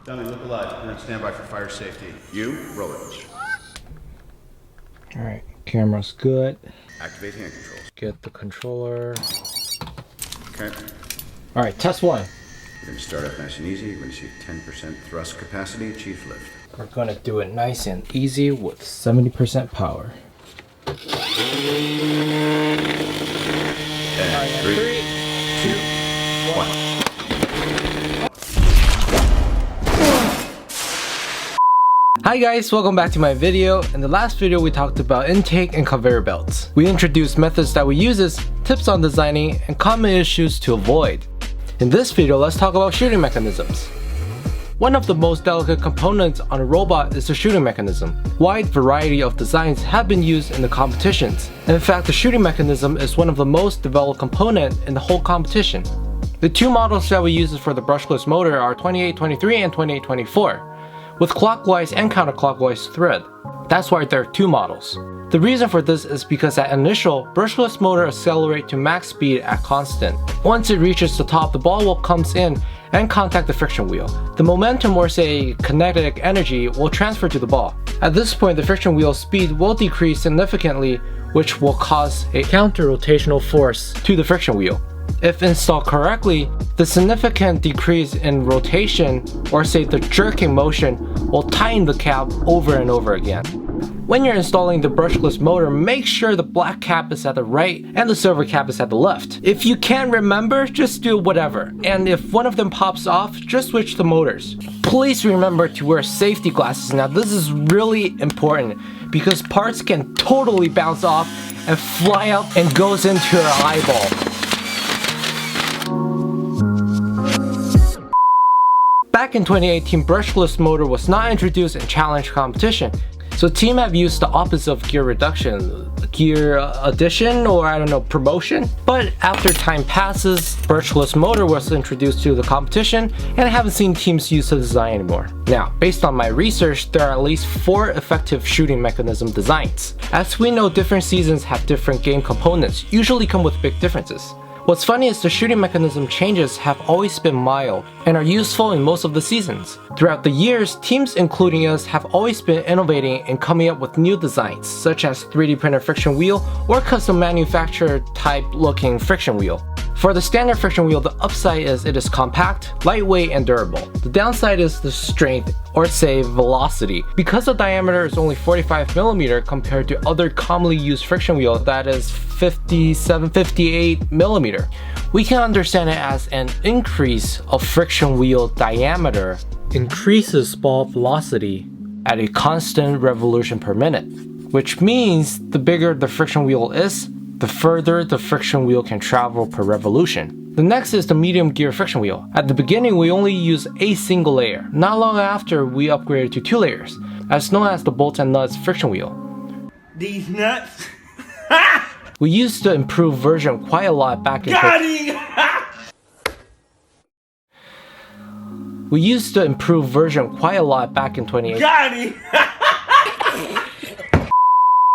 Dummy, look alive. You're on standby for fire safety. You, roll it. Alright, camera's good. Activate hand controls. Get the controller. Okay. Alright, test one. You're going to start up nice and easy. You're going to see 10% thrust capacity, chief lift. We're gonna do it nice and easy with 70% power. And 3, 2, 1. Hi guys, welcome back to my video. In the last video we talked about intake and conveyor belts. We introduced methods that we use as tips on designing and common issues to avoid. In this video, let's talk about shooting mechanisms. One of the most delicate components on a robot is the shooting mechanism. Wide variety of designs have been used in the competitions. And in fact, the shooting mechanism is one of the most developed components in the whole competition. The two models that we use for the brushless motor are 2823 and 2824, with clockwise and counterclockwise thread. That's why there are two models. The reason for this is because at initial, brushless motor accelerates to max speed at constant. Once it reaches the top, the ball will come in and contact the friction wheel. The momentum, or say kinetic energy, will transfer to the ball. At this point, the friction wheel speed will decrease significantly, which will cause a counter-rotational force to the friction wheel. If installed correctly, the significant decrease in rotation, or say the jerking motion, will tighten the cap over and over again. When you're installing the brushless motor, make sure the black cap is at the right and the silver cap is at the left. If you can't remember, just do whatever. And if one of them pops off, just switch the motors. Please remember to wear safety glasses. Now this is really important because parts can totally bounce off and fly out and goes into your eyeball. Back in 2018, brushless motor was not introduced in challenge competition. So teams have used the opposite of gear reduction, gear addition, or I don't know, promotion. But after time passes, brushless motor was introduced to the competition, and I haven't seen teams use the design anymore. Now, based on my research, there are at least 4 effective shooting mechanism designs. As we know, different seasons have different game components, usually come with big differences. What's funny is the shooting mechanism changes have always been mild and are useful in most of the seasons. Throughout the years, teams including us have always been innovating and coming up with new designs, such as 3D printed friction wheel or custom manufactured type looking friction wheel. For the standard friction wheel, the upside is it is compact, lightweight, and durable. The downside is the strength, or say velocity. Because the diameter is only 45mm compared to other commonly used friction wheel that is 58mm, we can understand it as an increase of friction wheel diameter increases ball velocity at a constant revolution per minute, which means the bigger the friction wheel is, the further the friction wheel can travel per revolution. The next is the medium gear friction wheel. At the beginning, we only used a single layer. Not long after, we upgraded to 2 layers, as known as the bolts and nuts friction wheel. These nuts. We used the improved version quite a lot back in We used the improved version quite a lot back in 2018. Got him.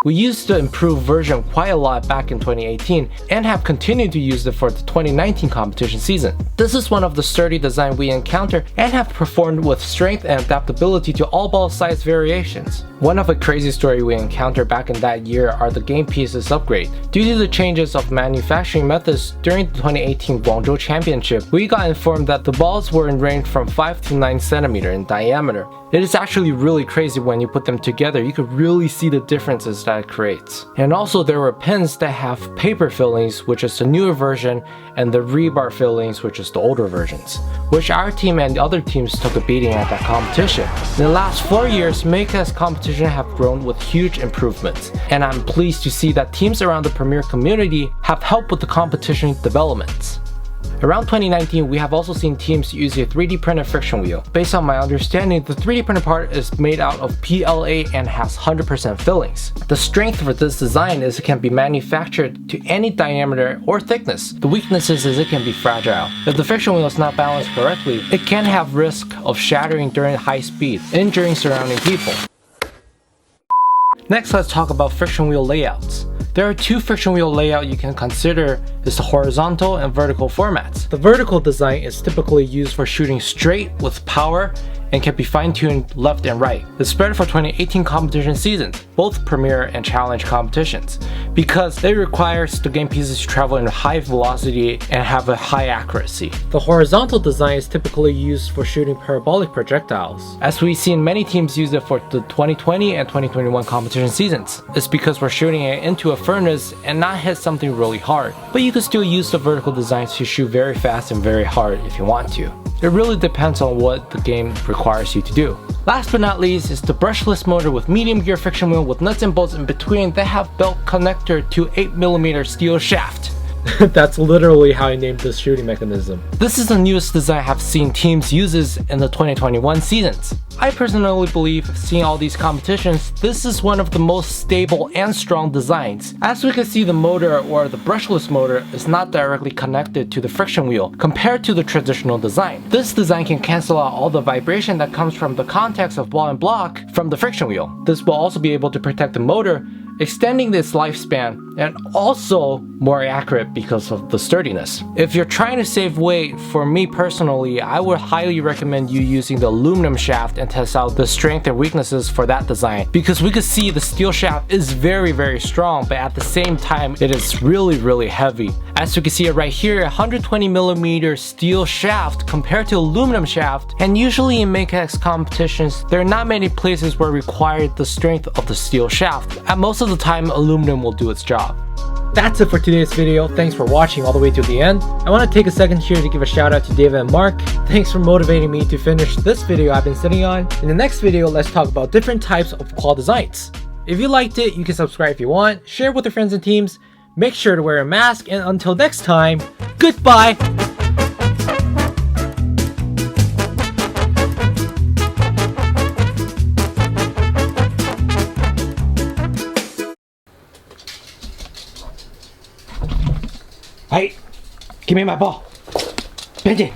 We used the improved version quite a lot back in 2018 and have continued to use it for the 2019 competition season. This is one of the sturdy designs we encounter and have performed with strength and adaptability to all ball size variations. One of a crazy story we encountered back in that year are the game pieces upgrade. Due to the changes of manufacturing methods during the 2018 Guangzhou Championship, we got informed that the balls were in range from 5 to 9 cm in diameter. It is actually really crazy when you put them together. You could really see the differences that it creates. And also there were pins that have paper fillings, which is the newer version, and the rebar fillings, which is the older versions, which our team and the other teams took a beating at that competition. In the last 4 years, MakeX competition have grown with huge improvements, and I'm pleased to see that teams around the Premier community have helped with the competition developments. Around 2019, we have also seen teams use a 3D printed friction wheel. Based on my understanding, the 3D printed part is made out of PLA and has 100% fillings. The strength for this design is it can be manufactured to any diameter or thickness. The weakness is it can be fragile. If the friction wheel is not balanced correctly, it can have risk of shattering during high speed, injuring surrounding people. Next, let's talk about friction wheel layouts. There are 2 friction wheel layouts you can consider is the horizontal and vertical formats. The vertical design is typically used for shooting straight with power and can be fine-tuned left and right. It's spread for 2018 competition seasons, both Premier and Challenge competitions, because it requires the game pieces to travel in a high velocity and have a high accuracy. The horizontal design is typically used for shooting parabolic projectiles, as we've seen many teams use it for the 2020 and 2021 competition seasons. It's because we're shooting it into a furnace and not hit something really hard, but you can still use the vertical designs to shoot very fast and very hard if you want to. It really depends on what the game requires you to do. Last but not least is the brushless motor with medium gear friction wheel with nuts and bolts in between that have belt connector to 8mm steel shaft. That's literally how I named this shooting mechanism. This is the newest design I have seen teams uses in the 2021 seasons. I personally believe, seeing all these competitions, this is one of the most stable and strong designs. As we can see, the motor or the brushless motor is not directly connected to the friction wheel compared to the traditional design. This design can cancel out all the vibration that comes from the contacts of ball and block from the friction wheel. This will also be able to protect the motor, extending its lifespan and also more accurate because of the sturdiness. If you're trying to save weight, for me personally, I would highly recommend you using the aluminum shaft and test out the strength and weaknesses for that design, because we could see the steel shaft is very strong, but at the same time it is really heavy. As you can see it right here, 120mm steel shaft compared to aluminum shaft, and usually in MakeX competitions there are not many places where require the strength of the steel shaft, and most of the time aluminum will do its job. That's it for today's video. Thanks for watching all the way to the end. I want to take a second here to give a shout out to David and Mark. Thanks for motivating me to finish this video I've been sitting on. In the next video, let's talk about different types of claw designs. If you liked it, you can subscribe if you want, share with your friends and teams, make sure to wear a mask, and until next time, goodbye! Hey, give me my ball. Benji.